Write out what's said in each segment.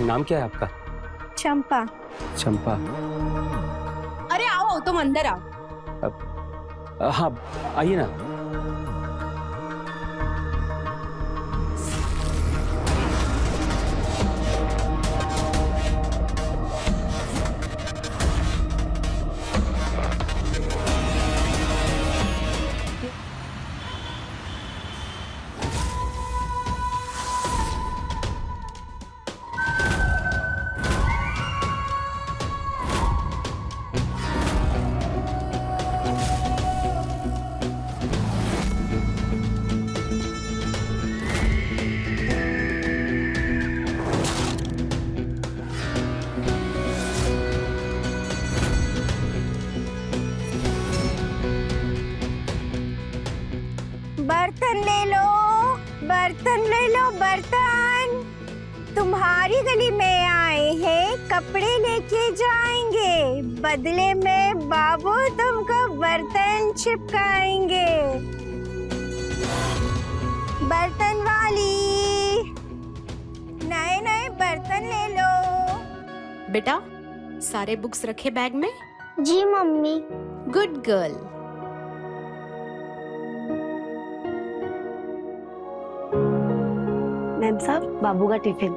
नाम क्या है आपका? चंपा। चंपा। अरे आओ, तुम अंदर आओ। हाँ, आइए ना। बर्तन ले लो, बर्तन ले लो, बर्तन। तुम्हारी गली में आए हैं, कपड़े लेके जाएंगे, बदले में बाबू तुमको बर्तन चिपकाएंगे। बर्तन वाली, नए नए बर्तन ले लो। बेटा, सारे बुक्स रखे बैग में? जी मम्मी। Good girl. मैम साहब, बाबू का टिफिन।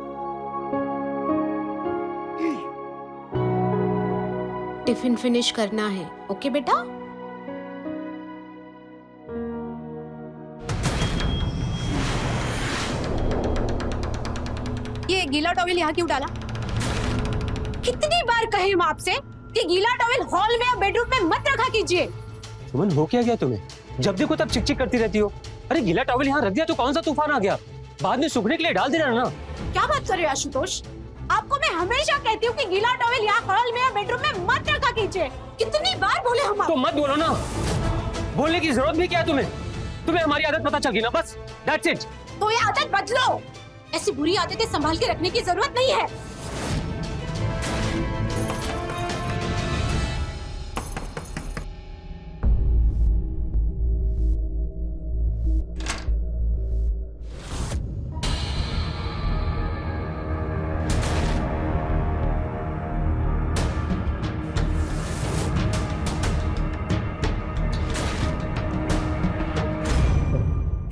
टिफिन फिनिश करना है, ओके बेटा? ये गीला टॉवेल यहाँ क्यों डाला? कितनी बार कहे हम आपसे कि गीला टॉवेल हॉल में या बेडरूम में मत रखा कीजिए। सुमन, हो क्या गया तुम्हें? जब देखो तब चिक चिक करती रहती हो। अरे गीला टॉवेल यहाँ रख दिया तो कौन सा तूफान आ गया? बाद में सूखने के लिए डाल देना ना। क्या बात कर रहे हो आशुतोष? आपको मैं हमेशा कहती हूँ कि गीला टॉवेल यहाँ हॉल में या बेडरूम में मत रखा कीजिए। कितनी बार बोले हम तो मत बोलो ना। बोलने की जरूरत भी क्या है तुम्हें? तुम्हें हमारी आदत पता चल गई ना, बस दैट्स इट। तो ये आदत बदलो। ऐसी बुरी आदतें संभाल के रखने की जरूरत नहीं है।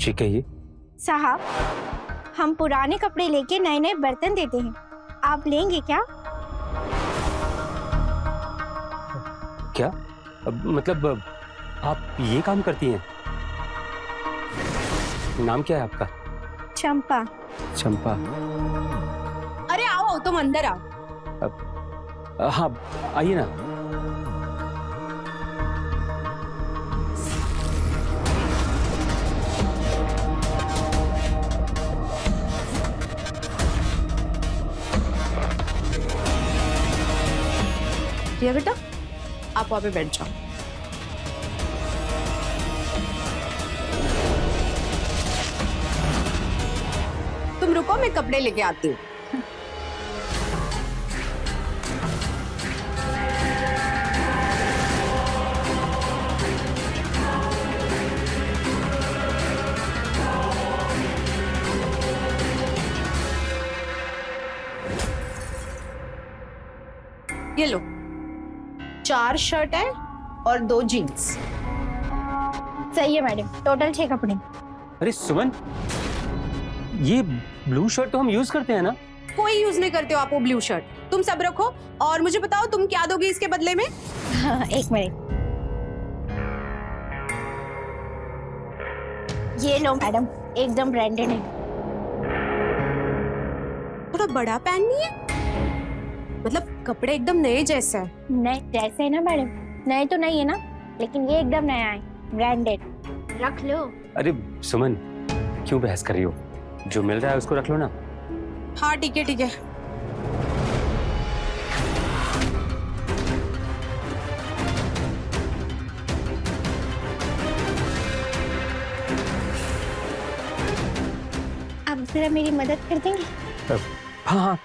ठीक है, ये साहब, हम पुराने कपड़े लेके नए नए बर्तन देते हैं, आप लेंगे क्या? क्या? मतलब आप ये काम करती हैं? नाम क्या है आपका? चंपा। चंपा। अरे आओ, तुम अंदर आओ। हाँ, आइए ना। रिया बेटा, आप वहाँ पे बैठ जाओ। तुम रुको, मैं कपड़े लेके आती हूँ। ये लो, 4 शर्ट है और 2 जीन्स। सही है मैडम, टोटल 6 कपड़े। अरे सुमन, ये ब्लू शर्ट तो हम यूज करते हैं ना? कोई यूज नहीं करते हो आप वो ब्लू शर्ट। तुम सब रखो और मुझे बताओ तुम क्या दोगे इसके बदले में? हाँ, एक मिनट। ये लो मैडम, एकदम ब्रांडेड है। थोड़ा बड़ा पहन नहीं है? मतलब कपड़े एकदम नए जैसे है। नए जैसे है ना मैडम? नए तो नहीं है ना, लेकिन ये एकदम नया है, ब्रांडेड। रख लो। अरे सुमन, क्यों बहस कर रही हो? जो मिल रहा है उसको रख लो ना। हाँ ठीक है, ठीक है। आप जरा मेरी मदद कर देंगे? हाँ हाँ।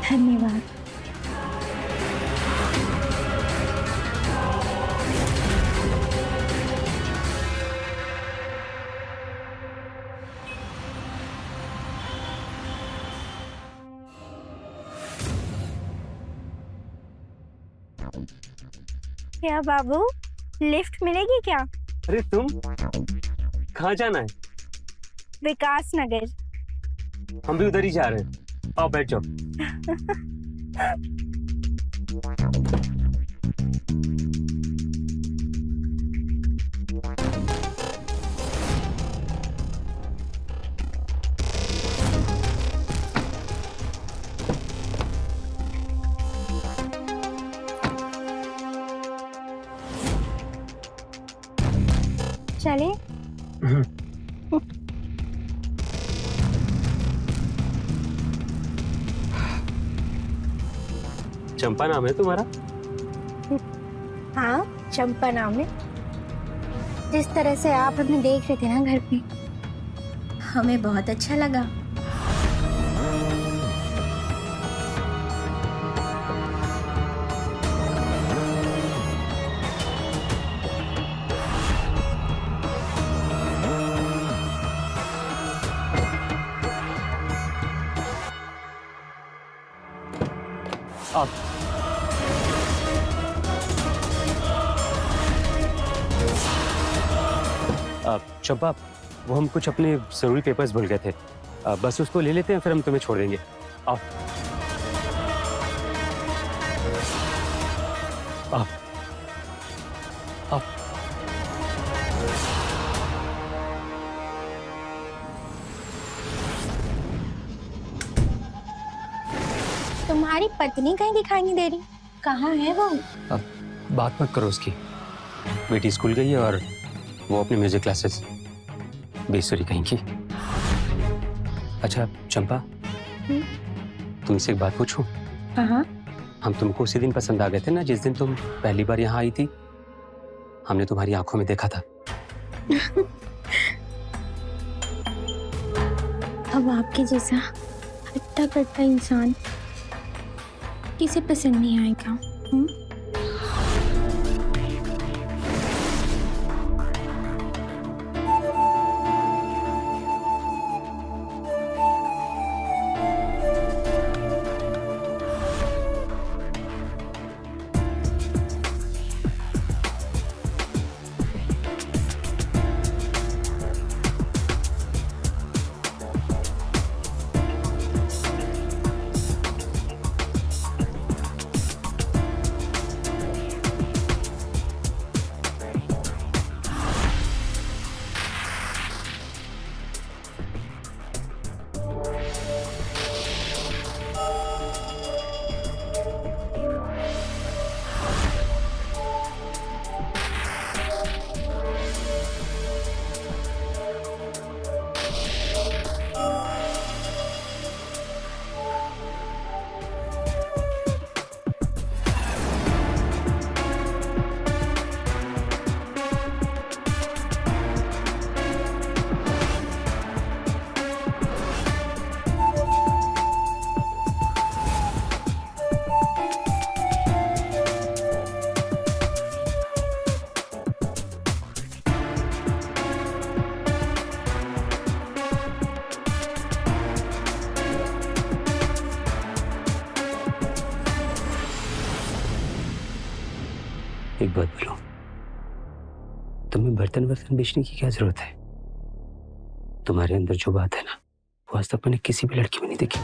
धन्यवाद। क्या बाबू, लिफ्ट मिलेगी क्या? अरे तुम कहाँ जाना है? विकास नगर। हम भी उधर ही जा रहे हैं। आओ बैठ जाओ। चले। चंपा नाम है तुम्हारा? हाँ, चंपा नाम है। जिस तरह से आप हमें देख रहे थे ना घर पे, हमें बहुत अच्छा लगा। आप चंपा, वो हम कुछ अपने जरूरी पेपर्स भूल गए थे। बस उसको ले लेते हैं, फिर हम तुम्हें छोड़ देंगे। आओ आओ आओ। तुम्हारी पत्नी कहीं दिखाई नहीं दे रही, कहाँ है वो? अब बात मत करो उसकी। बेटी स्कूल गई है और वो अपनी म्यूजिक क्लासेस। बेसुरी कहीं की। अच्छा चंपा, तुमसे एक बात पूछूं? हाँ। हम तुमको उसी दिन पसंद आ गए थे ना, जिस दिन तुम पहली बार यहाँ आई थी। हमने तुम्हारी आंखों में देखा था। अब आपके जैसा हट्टा कट्टा इंसान किसे पसंद नहीं आएगा? एक बात बोलो, तुम्हें बर्तन वर्तन बेचने की क्या जरूरत है? तुम्हारे अंदर जो बात है ना, वो आज तक मैंने किसी भी लड़की में नहीं देखी।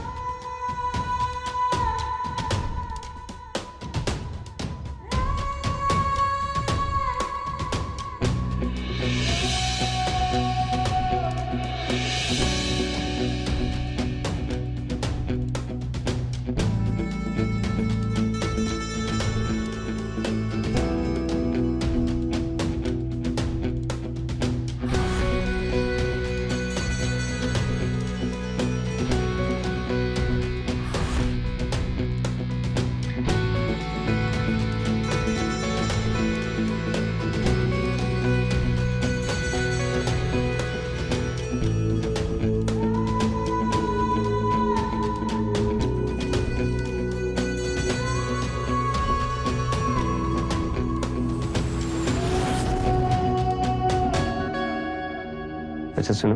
अच्छा सुनो,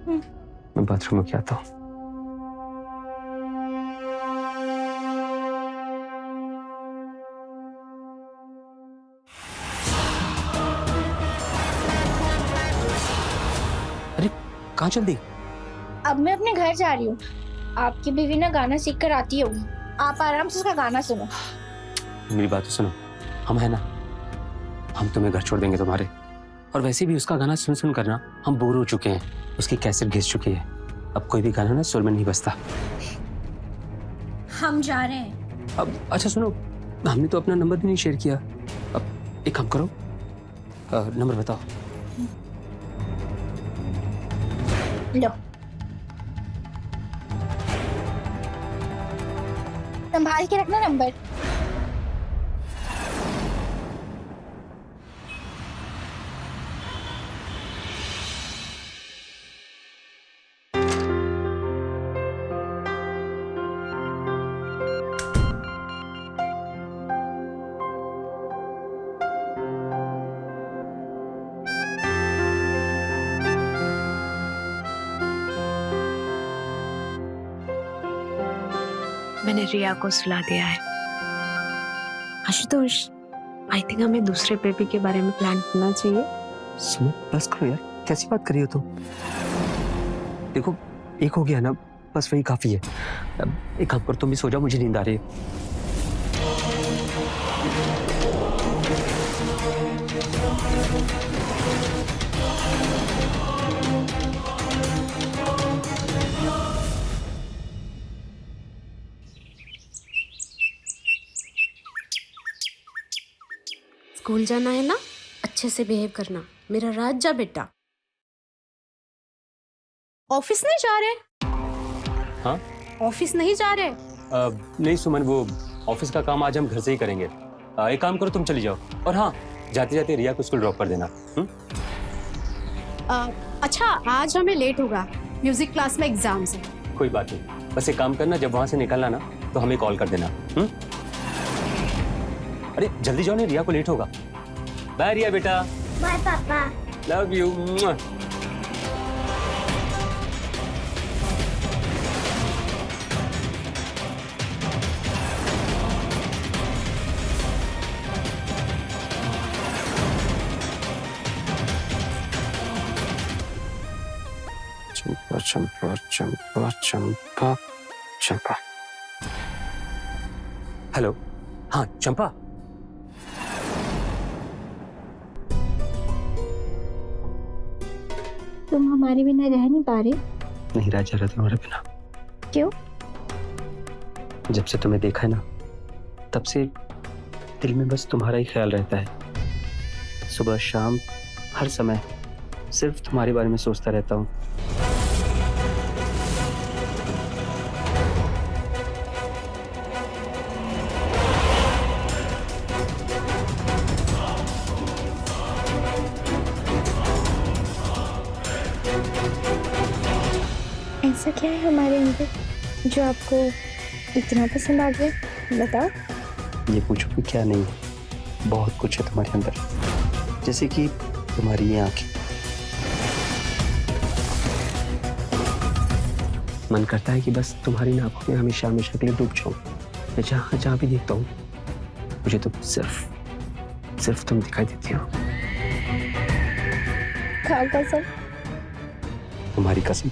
मैं बाथरूम में क्या आता हूँ। कहाँ चल दी? अब मैं अपने घर जा रही हूँ। आपकी बीवी ना गाना सीख कर आती होगी, आप आराम से उसका गाना सुनो। मेरी बात तो सुनो, हम है ना, हम तुम्हें घर छोड़ देंगे तुम्हारे। और वैसे भी उसका गाना सुन सुन करना हम बोर हो चुके हैं, उसकी कैसेट घिस चुकी है। अब कोई भी गाना ना सुर में नहीं बजता। हम जा रहे हैं। अब अच्छा सुनो, हमने तो अपना नंबर भी नहीं शेयर किया। अब एक काम करो, नंबर बताओ। लो, संभाल के रखना नंबर। मैंने रिया को सुला दिया है। आशुतोष, आई थिंक हमें दूसरे बेबी के बारे में प्लान करना चाहिए। सुनो बस करो यार, कैसी बात कर रही हो तुम? देखो एक हो गया ना, बस वही काफी है। अब एक काम करो, तुम भी सो जाओ, मुझे नींद आ रही है। स्कूल जाना है ना, अच्छे से बिहेव करना, मेरा राजा बेटा। ऑफिस नहीं जा रहे? हाँ? ऑफिस नहीं जा रहे? नहीं सुमन, वो ऑफिस का काम आज हम घर से ही करेंगे। एक काम करो, तुम चली जाओ। और हाँ, जाते जाते रिया को स्कूल ड्रॉप कर देना। अच्छा, आज हमें लेट होगा, म्यूजिक क्लास में एग्जाम्स है। कोई बात नहीं, बस एक काम करना, जब वहां से निकलना ना तो हमें कॉल कर देना। अरे जल्दी जाओ, नहीं रिया को लेट होगा। बाय रिया बेटा। बाय पापा। Love you. Champa Champa Champa Champa Champa. Hello, हाँ चंपा। तुम हमारे बिना रह नहीं पा रहे? नहीं रह जा रहा तुम्हारे बिना। क्यों? जब से तुम्हें देखा है ना, तब से दिल में बस तुम्हारा ही ख्याल रहता है। सुबह शाम हर समय सिर्फ तुम्हारे बारे में सोचता रहता हूँ। ऐसा क्या है हमारे अंदर जो आपको इतना पसंद आ गया? बताओ। ये पूछो कि क्या नहीं है, बहुत कुछ है तुम्हारे अंदर। जैसे कि तुम्हारी ये आंखें, मन करता है कि बस तुम्हारी आंखों में हमेशा हमेशा के लिए डूब जाऊं। मैं जहाँ जहाँ भी देखता हूँ, मुझे तो सिर्फ तुम दिखाई देती हो। खाओ कसम। तुम्हारी कसम।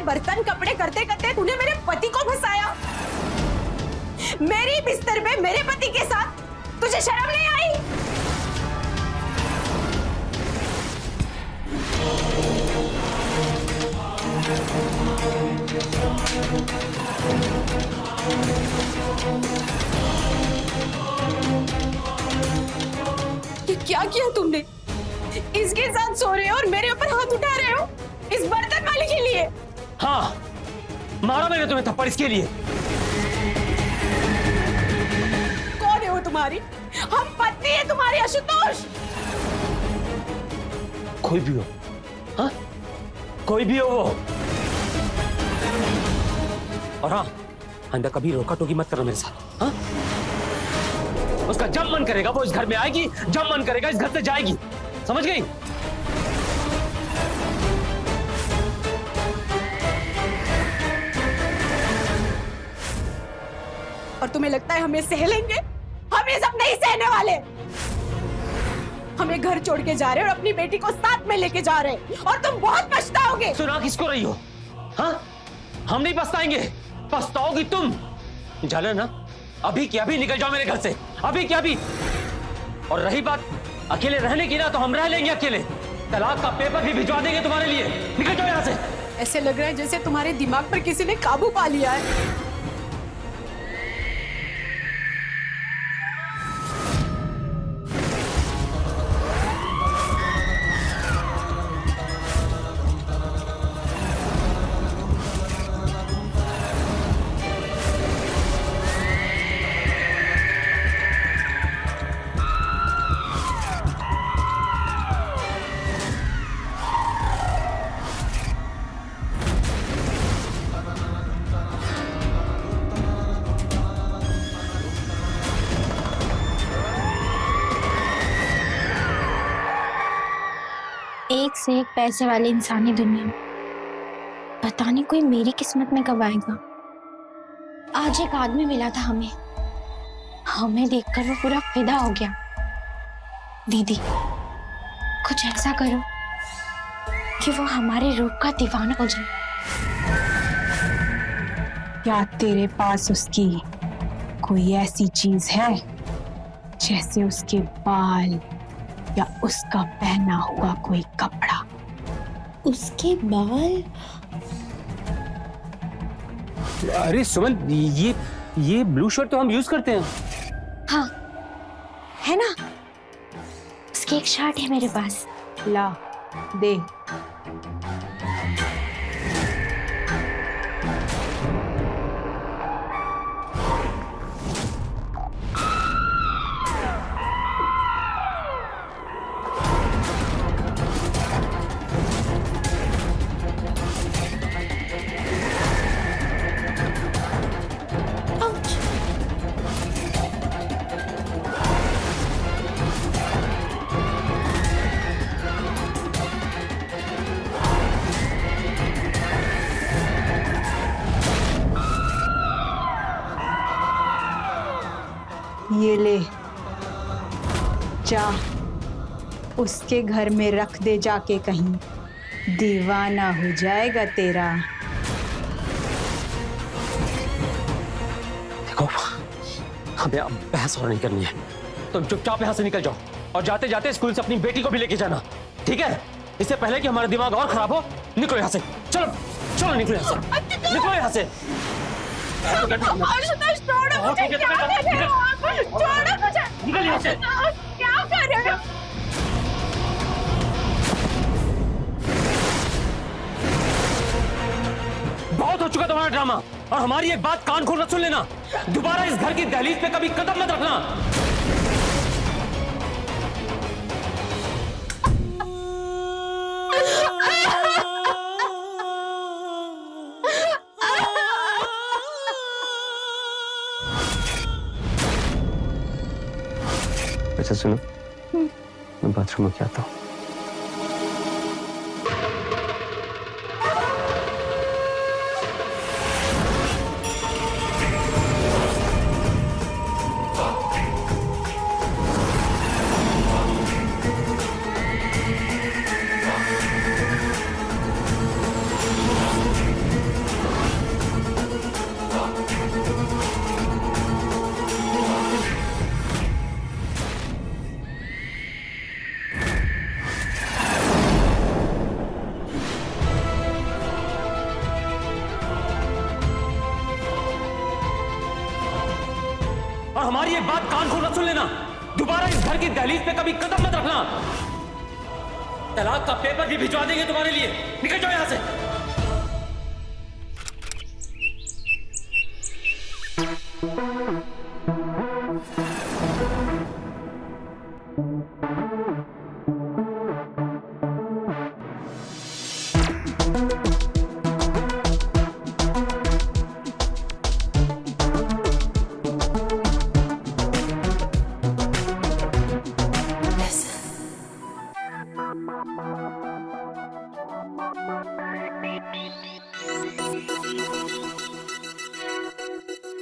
बर्तन कपड़े करते करते तूने मेरे पति को फंसाया। मेरी बिस्तर पे मेरे पति के साथ, तुझे शर्म नहीं आई? ये क्या किया तुमने? इसके साथ सो रहे हो और मेरे ऊपर हाथ उठा रहे हो इस बर्तन वाले के लिए? हाँ, मारा मैंने तुम्हें थप्पड़ इसके लिए। कौन है वो तुम्हारी? हम पत्नी है तुम्हारी आशुतोष। कोई भी हो, हाँ, कोई भी हो वो। और हाँ, आइंदा कभी रोका टोकी मत करना मेरे साथ, हाँ? उसका जब मन करेगा वो इस घर में आएगी, जब मन करेगा इस घर से जाएगी, समझ गई? और तुम्हें लगता है हम ये सह लेंगे? हम ये सब नहीं सहने वाले। हम ये घर छोड़ के जा रहे हैं और अपनी बेटी को साथ में लेके जा रहे हैं और तुम बहुत पछताओगे। सुना किसको रही हो, हाँ? हम नहीं पछताएंगे, पछताओगी तुम। जाना ना, अभी क्या भी निकल जाओ मेरे घर से, अभी क्या भी। और रही बात अकेले रहने की ना, तो हम रह लेंगे अकेले। तलाक का पेपर भी भिजवा देंगे तुम्हारे लिए। निकल जाओ यहाँ से। ऐसे लग रहा है जैसे तुम्हारे दिमाग पर किसी ने काबू पा लिया है। एक से एक पैसे वाले इंसानी दुनिया में पता नहीं कोई मेरी किस्मत में कब आएगा। आज एक आदमी मिला था हमें देखकर वो पूरा फिदा हो गया। दीदी, कुछ ऐसा करो कि वो हमारे रूप का दीवाना हो जाए। क्या तेरे पास उसकी कोई ऐसी चीज है जैसे उसके बाल या उसका पहना हुआ कोई कपड़ा? उसके बाल? अरे सुमन, ये ब्लू शर्ट तो हम यूज करते हैं। हाँ, है ना? उसकी एक शर्ट है मेरे पास। ला दे। ये ले, जा उसके घर में रख दे जाके, कहीं दीवाना हो जाएगा तेरा। देखो, हमें अब बहस और नहीं करनी है। तुम चुपचाप यहाँ से निकल जाओ और जाते जाते स्कूल से अपनी बेटी को भी लेके जाना, ठीक है? इससे पहले कि हमारा दिमाग और खराब हो। निकलो यहाँ से, चलो चलो, निकलो यहाँ से, निकलो यहाँ से। आशुतोष, छोड़ो मुझे, क्या कर रहे हो आप? छोड़ो मुझे। निकल यहाँ से। क्या कर रहे हो? बहुत हो चुका तुम्हारा ड्रामा, और हमारी एक बात कान खोल कर सुन लेना। दोबारा इस घर की दहलीज पे कभी कदम मत रखना। अच्छा सुनो, मैं बाथरूम में आता हूँ। हमारी एक बात कान खोल सुन लेना, दोबारा इस घर की दहलीज पे कभी कदम मत रखना। तलाक का पेपर भी भिजवा देंगे तुम्हारे लिए। निकल जाओ यहां से।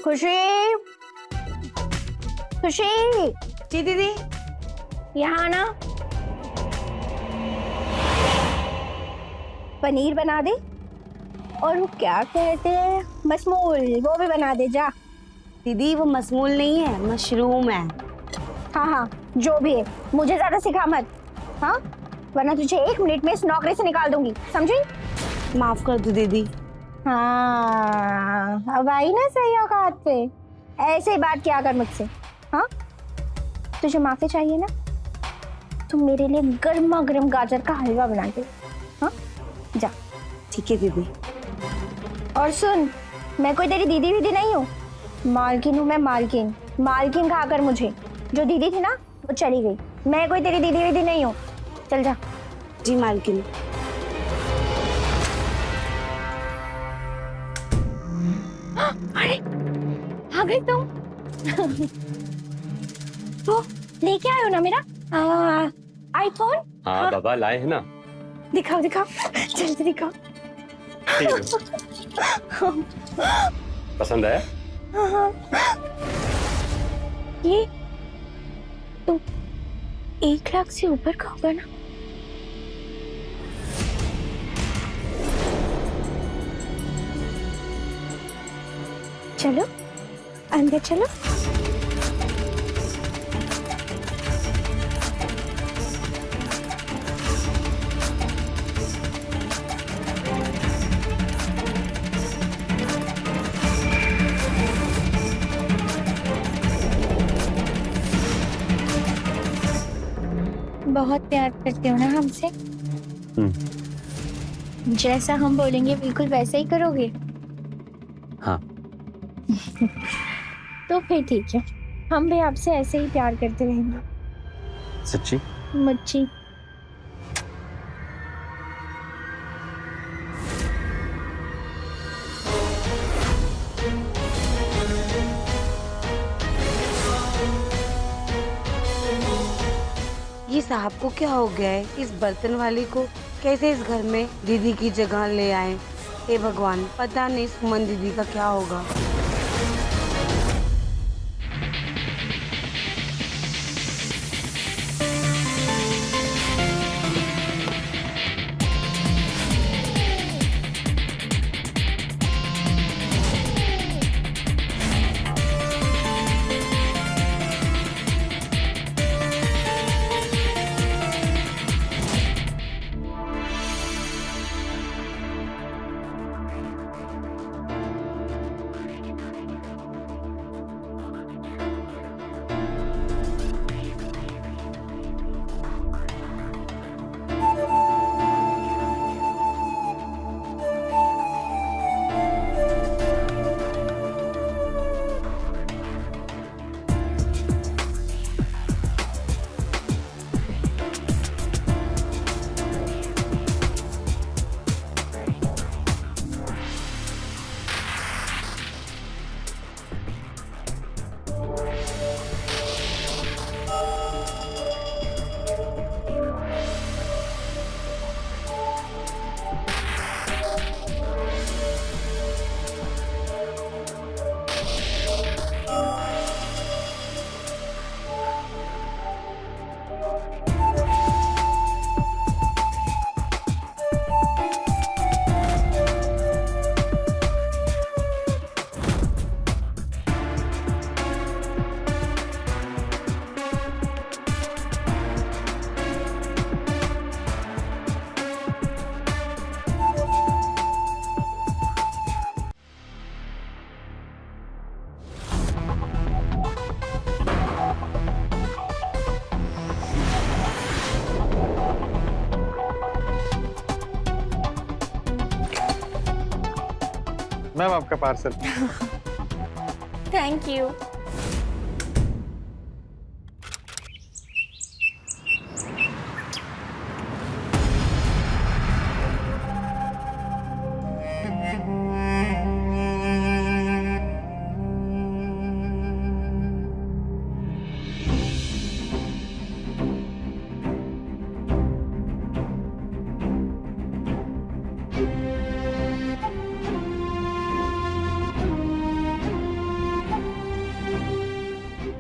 खुशी, खुशी, जी दीदी। यहाँ ना पनीर बना दे, और वो क्या कहते हैं मसमूल, वो भी बना दे जा। दीदी वो मसमूल नहीं है, मशरूम है। हाँ हाँ जो भी है, मुझे ज्यादा सिखा मत, हाँ, वरना तुझे 1 मिनट में इस नौकरी से निकाल दूंगी, समझी? माफ कर दो दीदी। हाँ अब आई ना सही औकात पे, ऐसे ही बात किया कर मुझसे। हाँ तुझे माफी चाहिए ना, तुम मेरे लिए गर्मा गर्म गाजर का हलवा बना दे। हाँ जा। ठीक है दीदी। और सुन, मैं कोई तेरी दीदी वीदी नहीं हूँ, मालकिन हूँ मैं, मालकिन। मालकिन कहा कर मुझे, जो दीदी थी ना वो चली गई, मैं कोई तेरी दीदी वीदी नहीं हूँ, चल जा। जी मालकिन। अरे आ गई तुम। वो लेके आए हो ना मेरा आईफोन? हाँ बाबा लाए हैं ना। दिखाओ दिखाओ, जल्दी दिखाओ। ठीक है। पसंद आया? हाँ। ये तो 1 लाख से ऊपर का होगा ना? चलो अंदर चलो। बहुत प्यार करते हो ना हमसे? जैसा हम बोलेंगे बिल्कुल वैसा ही करोगे? हाँ। तो फिर ठीक है, हम भी आपसे ऐसे ही प्यार करते रहेंगे। सच्ची? मुच्ची। ये साहब को क्या हो गया है? इस बर्तन वाले को कैसे इस घर में दीदी की जगह ले आए? हे भगवान, पता नहीं सुमन दीदी का क्या होगा। मैम आपका पार्सल। Thank you.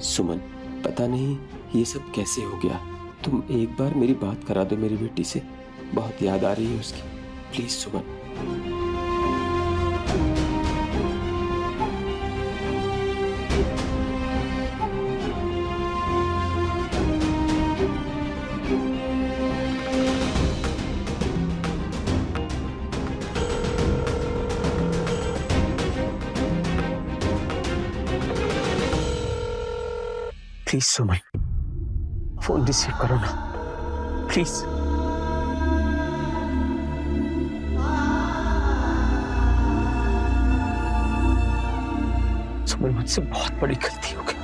सुमन, पता नहीं ये सब कैसे हो गया। तुम एक बार मेरी बात करा दो मेरी बेटी से, बहुत याद आ रही है उसकी। Please Suman. Please Suman, phone receive करो ना, प्लीज। सुमन, मुझसे बहुत बड़ी गलती हो गई।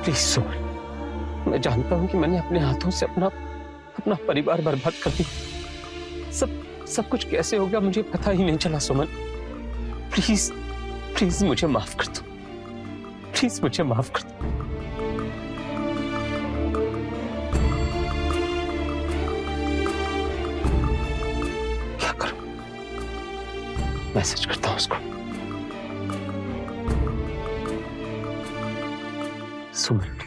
प्लीज सुमन, मैं जानता हूं कि मैंने अपने हाथों से अपना परिवार बर्बाद कर दिया। सब कुछ कैसे हो गया मुझे पता ही नहीं चला। सुमन, प्लीज प्लीज मुझे माफ कर दो, प्लीज मुझे माफ कर दो। क्या करूं? मैसेज करता हूं उसको। सुमन,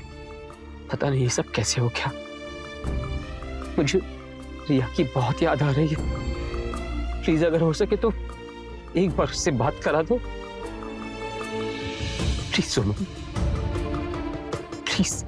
पता नहीं ये सब कैसे हो गया। मुझे रिया की बहुत याद आ रही है। प्लीज अगर हो सके तो एक बार उससे बात करा दो। Please Suman, please.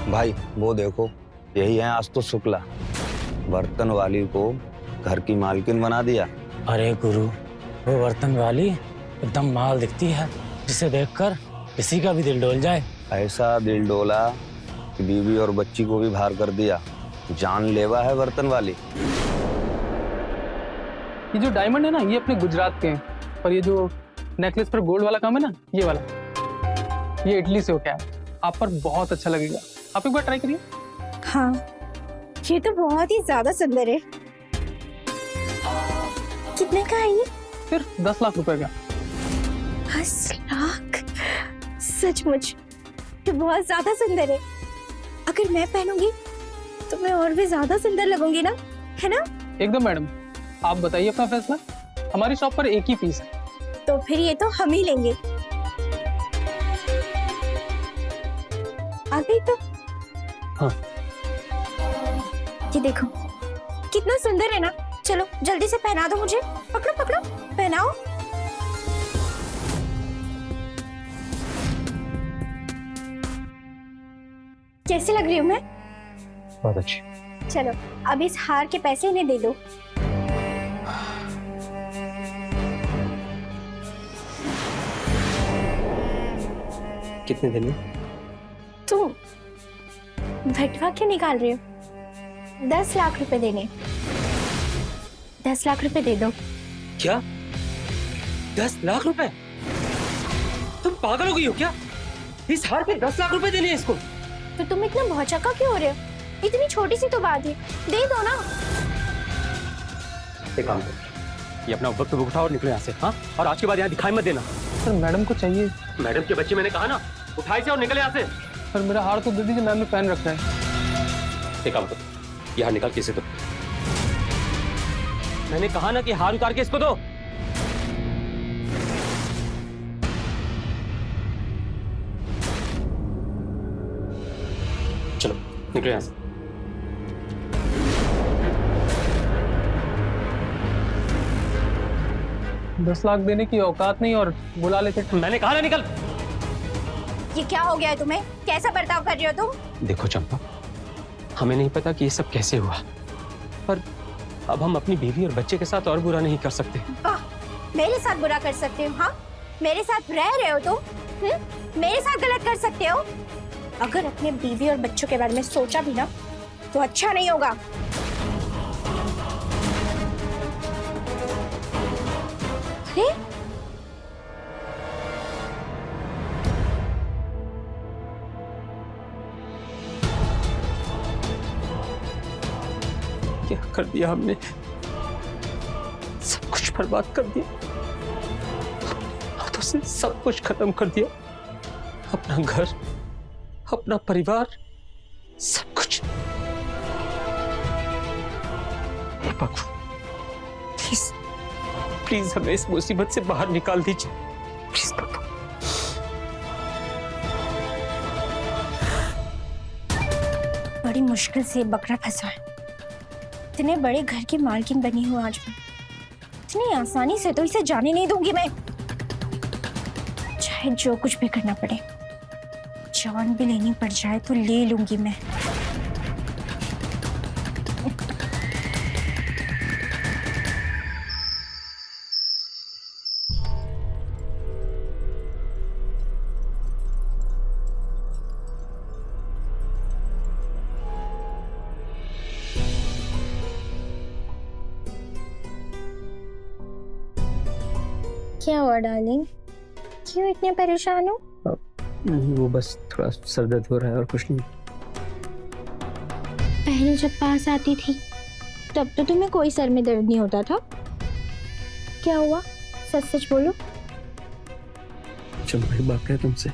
भाई वो देखो, यही है आज तो शुक्ला, बर्तन वाली को घर की मालकिन बना दिया। अरे गुरु, वो बर्तन वाली एकदम माल दिखती है, जिसे देखकर किसी का भी दिल डोल जाए। ऐसा दिल डोला कि बीवी और बच्ची को भी बाहर कर दिया। जानलेवा है बर्तन वाली। ये जो डायमंड है ना, ये अपने गुजरात के हैं, और ये जो नेकलेस पर गोल्ड वाला काम है ना, ये वाला, ये इटली से होके आया। आप पर बहुत अच्छा लगेगा, आप एक बार ट्राई करिए। हाँ, ये तो बहुत ही ज्यादा सुंदर है। कितने का है ये? सिर्फ 10 लाख रुपए का। 10 लाख? सचमुच ये बहुत ज्यादा सुंदर है। अगर मैं पहनूंगी तो मैं और भी ज्यादा सुंदर लगूंगी ना, है ना? एकदम मैडम, आप बताइए अपना फैसला। हमारी शॉप पर एक ही पीस है। तो फिर ये तो हम ही लेंगे। आ गई तो? हाँ। ये देखो कितना सुंदर है ना। चलो जल्दी से पहना दो मुझे। पकड़ो पकड़ो, पहनाओ। कैसी लग रही हूँ मैं? बहुत अच्छी। चलो अब इस हार के पैसे इन्हें दे दो। कितने दिन में? तुम भटवा क्यों निकाल रही हो? 10 लाख रुपए देने। 10 लाख रुपए दे दो। क्या? 10 लाख रुपए? तुम पागल हो गई हो क्या? इस हार पे 10 लाख रुपए देने हैं इसको? तो तुम इतना भौचक्का क्यों हो रहे हो? इतनी छोटी सी तो बात है, दे दो ना। एक काम करो, ये अपना वक्त उठाओ और निकलो यहाँ से। हाँ, और आज के बाद यहाँ दिखाई मत देना। सर मैडम को चाहिए। मैडम के बच्चे, मैंने कहा ना, उठाई से और निकले यहाँ से। सर मेरा हार तो दे दीजिए, मैम ने पहन रखा है। एक काम करो, ये हार निकाल के इसे दो। मैंने कहा ना कि हार उतार के इसको दो। निकले यहाँ से। 10 लाख देने की औकात नहीं और बुला लेते। मैंने कहा ना निकल। ये क्या हो गया है तुम्हें? कैसा बर्ताव कर रहे हो तुम? देखो चंपा, हमें नहीं पता कि ये सब कैसे हुआ, पर अब हम अपनी बीवी और बच्चे के साथ और बुरा नहीं कर सकते। वाह, मेरे साथ बुरा कर सकते हो? हाँ, मेरे साथ रह रहे हो तुम? मेरे साथ गलत कर सकते हो? अगर अपने बीवी और बच्चों के बारे में सोचा भी ना तो अच्छा नहीं होगा। अरे क्या कर दिया हमने? सब कुछ बर्बाद कर दिया, हाथों से सब कुछ खत्म कर दिया, अपना घर, अपना परिवार, सब कुछ। हे भगवान, प्लीज प्लीज हमें इस मुसीबत से बाहर निकाल दीजिए, प्लीज भगवान। बड़ी मुश्किल से ये बकरा फंसा है। इतने बड़े घर की मालकिन बनी हूँ आज मैं, इतनी आसानी से तो इसे जाने नहीं दूंगी मैं। चाहे जो कुछ भी करना पड़े, जान भी लेनी पड़ जाए तो ले लूंगी मैं। क्या हुआ डार्लिंग? क्यों इतने परेशान हो? वो बस थोड़ा सर दर्द हो रहा है और कुछ नहीं। पहले जब पास आती थी तब तो तुम्हें कोई सर में दर्द नहीं होता था। क्या हुआ? सच सच बोलो। चंपा, एक बात कहें तुमसे,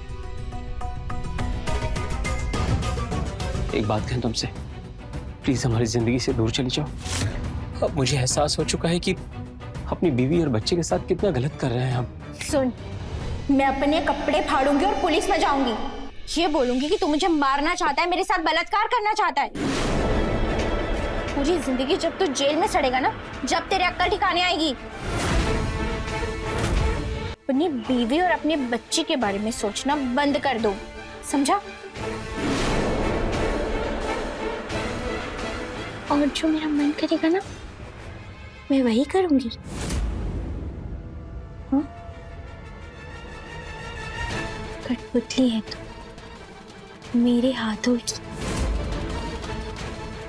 एक बात कहें तुमसे, प्लीज हमारी जिंदगी से दूर चली जाओ। अब मुझे एहसास हो चुका है कि अपनी बीवी और बच्चे के साथ कितना गलत कर रहे हैं हम। सुन, मैं अपने कपड़े फाड़ूंगी और पुलिस में जाऊंगी। ये बोलूंगी कि तू मुझे मारना चाहता है, मेरे साथ बलात्कार करना चाहता है। पूरी जिंदगी जब तू जेल में सड़ेगा ना, जब तेरे अक्ल ठिकाने आएगी। अपनी बीवी और अपने बच्चे के बारे में सोचना बंद कर दो, समझा? और जो मेरा मन करेगा ना, मैं वही करूंगी। हाँ? कठपुतली है तू, मेरे हाथों की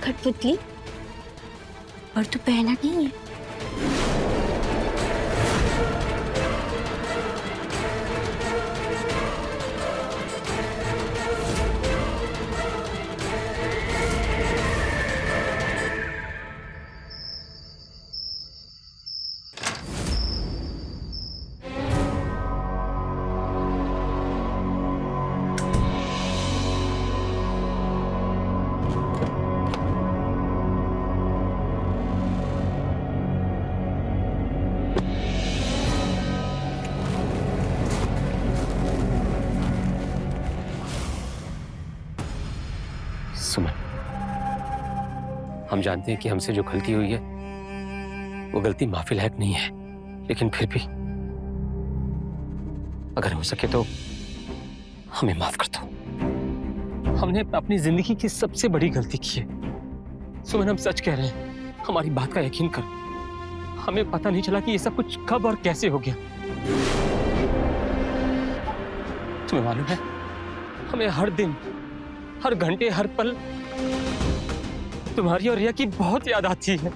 कठपुतली, और तू पहला नहीं है। सुमन, हम जानते हैं कि हमसे जो गलती हुई है वो गलती माफी लायक नहीं है, लेकिन फिर भी अगर हो सके तो हमें माफ कर दो। हमने अपनी जिंदगी की सबसे बड़ी गलती की है। सुमन, हम सच कह रहे हैं, हमारी बात का यकीन करो। हमें पता नहीं चला कि ये सब कुछ कब और कैसे हो गया। तुम्हें मालूम है, हमें हर दिन, हर घंटे, हर पल तुम्हारी और रिया की बहुत याद आती है।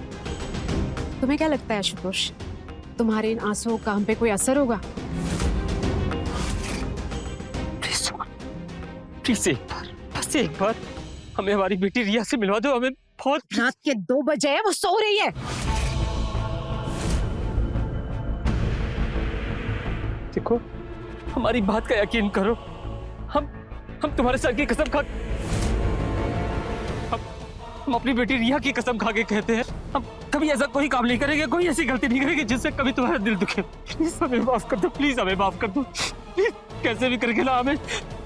तुम्हें क्या लगता है आशुतोष, तुम्हारे इन आंसुओं का हम पे कोई असर होगा? प्लीज एक बार, बस एक बार हमें हमारी बेटी रिया से मिलवा दो। हमें बहुत रात के 2 बजे है, वो सो रही है। देखो, हमारी बात का यकीन करो। हम तुम्हारे सर की कसम खा, हम अपनी बेटी रिया की कसम खा के कहते हैं, हम कभी ऐसा कोई काम नहीं करेंगे, कोई ऐसी गलती नहीं करेंगे जिससे कभी तुम्हारा दिल दुखे। प्लीज हमें माफ कर दो, प्लीज हमें माफ कर दो, प्लीज कैसे भी करके ना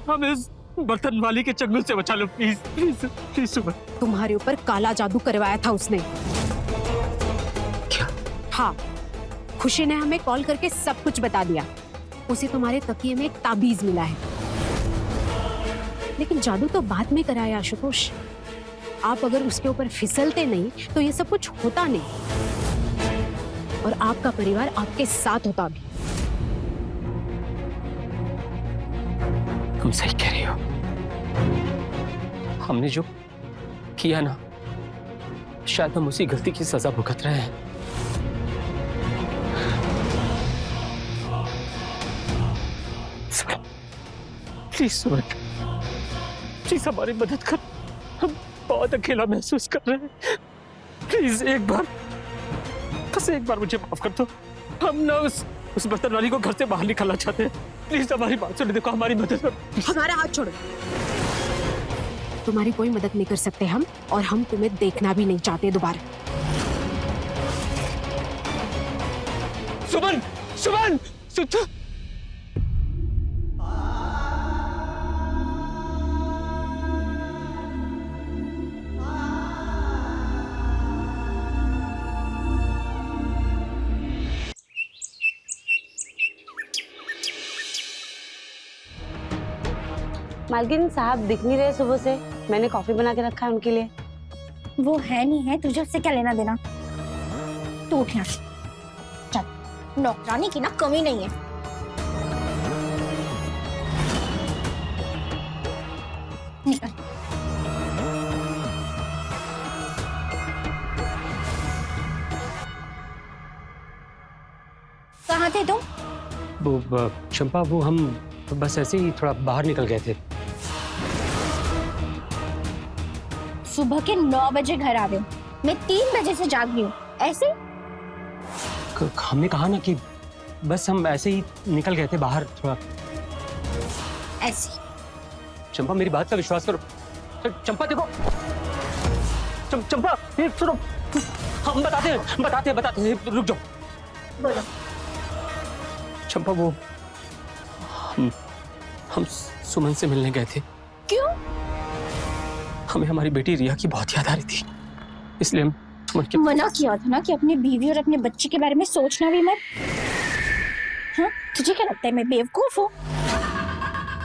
हमें बर्तन वाली के चंगुल से बचा लो प्लीज प्लीज प्लीज सुमन। तुम्हारे ऊपर काला जादू करवाया था उसने। क्या? हाँ, खुशी ने हमें कॉल करके सब कुछ बता दिया। उसे तुम्हारे तकिए में एक ताबीज मिला है, लेकिन जादू तो बाद में कराया आशुतोष। आप अगर उसके ऊपर फिसलते नहीं तो ये सब कुछ होता नहीं, और आपका परिवार आपके साथ होता भी। तुम सही कह रही हो। हमने जो किया ना, शायद हम उसी गलती की सजा भुगत रहे हैं। प्लीज सुमन, प्लीज हमारी मदद कर। हम बहुत अकेला महसूस कर रहे हैं। प्लीज एक बार, बस एक बार मुझे माफ कर दो। हम ना उस बर्तन वाली को घर से बाहर निकालना चाहते हैं। प्लीज हमारी बात सुनो, देखो हमारी मदद कर। हमारा हाथ छोड़ो। तुम्हारी कोई मदद नहीं कर सकते हम, और हम तुम्हें देखना भी नहीं चाहते दोबारा। सुमन, सुमन, सुन। मालकिन साहब दिख नहीं रहे सुबह से। मैंने कॉफी बना के रखा है उनके लिए। वो है नहीं है, तुझे उससे क्या लेना देना। तू उठ यहाँ से, चल। नौकरानी की ना कमी नहीं है। निकल। कहाँ थे तुम? वो चंपा, वो हम बस ऐसे ही थोड़ा बाहर निकल गए थे। सुबह के 9 बजे घर आ गए। मैं 3 बजे से जाग रही हूँ। ऐसे हमने कहा ना कि बस हम ऐसे ही निकल गए थे बाहर थोड़ा। ऐसे चंपा मेरी बात का विश्वास करो। चंपा देखो, चंपा ये सुनो, हम बताते हैं, रुक जाओ। बोलो। चंपा वो हम सुमन से मिलने गए थे। क्यों? हमें हमारी बेटी रिया की बहुत याद आ रही थी, इसलिए हम सुमन के। मना किया था ना कि अपनी बीवी और अपने बच्चे के बारे में सोचना भी मत। हाँ, तुझे क्या लगता है मैं बेवकूफ हूँ?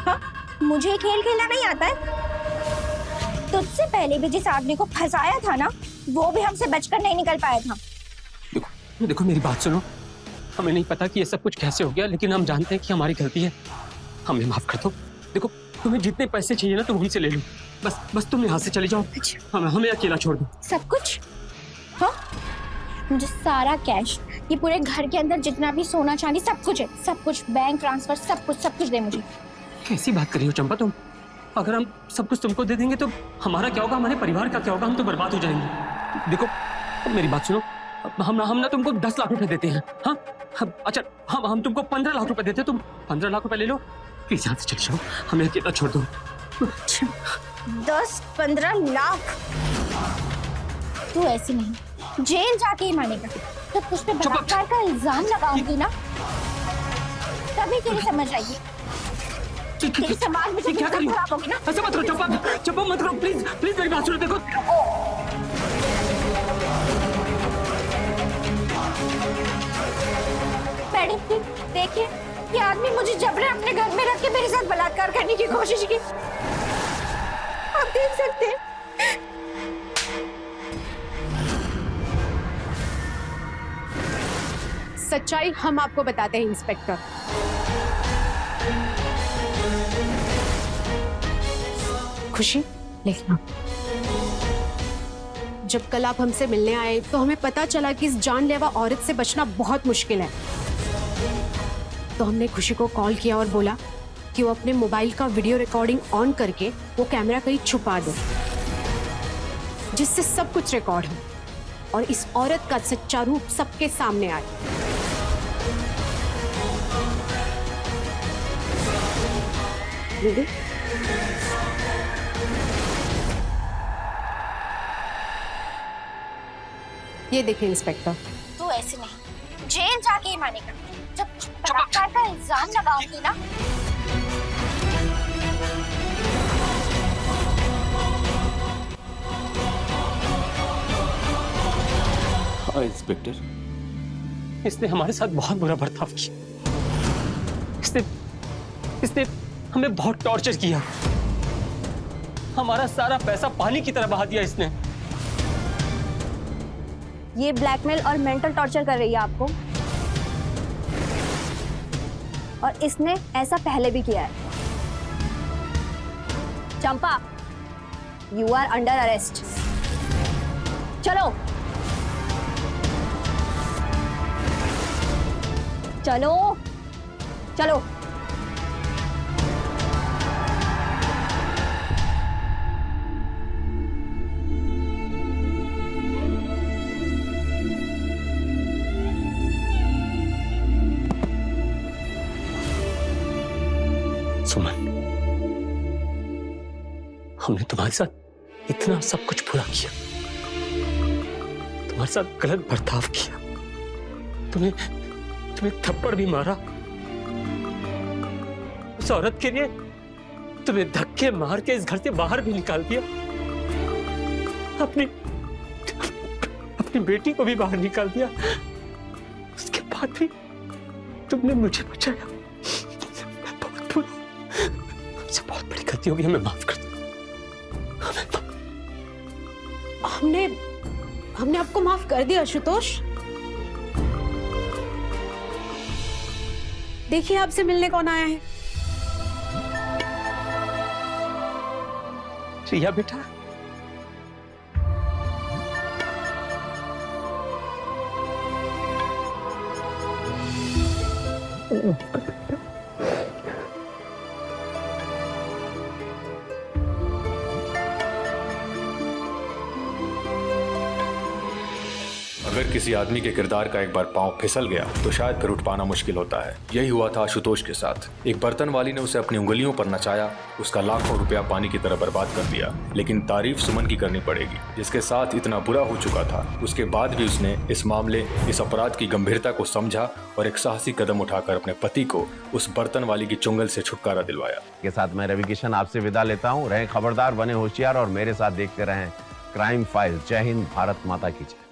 हाँ, मुझे खेल खेलना नहीं आता है। तुझसे पहले भी जिस आदमी को फंसाया था ना, वो भी हमसे बचकर नहीं निकल पाया था। देखो मेरी बात सुनो। हमें नहीं पता कि ये सब कुछ कैसे हो गया, लेकिन हम जानते हैं कि हमारी गलती है। हमें माफ कर दो। देखो तुम्हें जितने पैसे चाहिए ना तुम हमसे ले लो। बस तुम यहाँ से चले जाओ। हमें अकेला छोड़ दो। सब कुछ? हाँ, मुझे सारा कैश, ये पूरे घर के अंदर जितना भी सोना चांदी सब कुछ है। सब कुछ, बैंक ट्रांसफर, सब कुछ दे मुझे। कैसी बात कर रही हो चंपा तुम? अगर हम सब कुछ तुमको दे देंगे तो हमारा क्या होगा, हमारे परिवार का क्या होगा? हम तो बर्बाद हो जाएंगे। देखो मेरी बात सुनो, हम ना तुमको 10 लाख रुपए देते हैं। हाँ अच्छा, हम तुमको 15 लाख रुपए देते हैं। तुम 15 लाख रुपए ले लो। प्लीज यहाँ से चले जाओ, हमें अकेला छोड़ दो। 10-15 लाख? तू ऐसे नहीं, जेल जाके ही मानेगा। तो तुझ पे बलात्कार का इल्जाम लगाऊंगी ना, तभी तेरी समझ आएगी। तेरी समाज में क्या कर रही हो? खराब होगी ना। ऐसा मत करो चंपा मत करो, प्लीज मेरी बात सुनो। देखो मैडम प्लीज देखिए, ये आदमी मुझे जबरन अपने घर में रख के मेरे साथ बलात्कार करने की कोशिश की। आप देख सकते हैं। सच्चाई हम आपको बताते हैं इंस्पेक्टर। खुशी लिखना। जब कल आप हमसे मिलने आए तो हमें पता चला कि इस जानलेवा औरत से बचना बहुत मुश्किल है। तो हमने खुशी को कॉल किया और बोला कि वो अपने मोबाइल का वीडियो रिकॉर्डिंग ऑन करके वो कैमरा कहीं छुपा दे, जिससे सब कुछ रिकॉर्ड हो और इस औरत का सच्चा रूप सबके सामने आए। दीदी, ये देखिए इंस्पेक्टर। तू ऐसे नहीं, जेल जाके ही मानेगा। जब बलात्कार का इल्जाम लगाऊंगी ना, हाँ इंस्पेक्टर। इसने हमारे साथ बहुत बुरा बर्ताव किया। इसने हमें बहुत टॉर्चर किया। हमारा सारा पैसा पानी की तरह बहा दिया इसने। ये ब्लैकमेल और मेंटल टॉर्चर कर रही है आपको, और इसने ऐसा पहले भी किया है। चंपा, यू आर अंडर अरेस्ट। चलो चलो चलो। सुमन, हमने तुम्हारे साथ इतना सब कुछ बुरा किया, तुम्हारे साथ गलत बर्ताव किया, तुम्हें थप्पड़ भी मारा, उस औरत के लिए तुम्हें धक्के मार के इस घर से बाहर भी निकाल दिया, अपनी बेटी को भी बाहर निकाल दिया। उसके बाद भी तुमने मुझे बचाया। मैं बहुत बुरा, मुझसे बहुत बड़ी गलती हो गई, हमें माफ कर दो। हमने आपको माफ कर दिया आशुतोष। देखिए आपसे मिलने कौन आया है। रिया बेटा, अगर किसी आदमी के किरदार का एक बार पांव फिसल गया तो शायद फिर उठ पाना मुश्किल होता है। यही हुआ था आशुतोष के साथ। एक बर्तन वाली ने उसे अपनी उंगलियों पर नचाया, उसका लाखों रुपया पानी की तरह बर्बाद कर दिया। लेकिन तारीफ सुमन की करनी पड़ेगी, जिसके साथ इतना बुरा हो चुका था। उसके बाद भी उसने इस मामले, इस अपराध की गंभीरता को समझा और एक साहसी कदम उठाकर अपने पति को उस बर्तन वाली की चुंगल से छुटकारा दिलवाया। के साथ मैं रवि किशन आपसे विदा लेता हूँ। रहें खबरदार, बने होशियार और मेरे साथ देखते रहें क्राइम फाइल। जय हिंद, भारत माता की जय।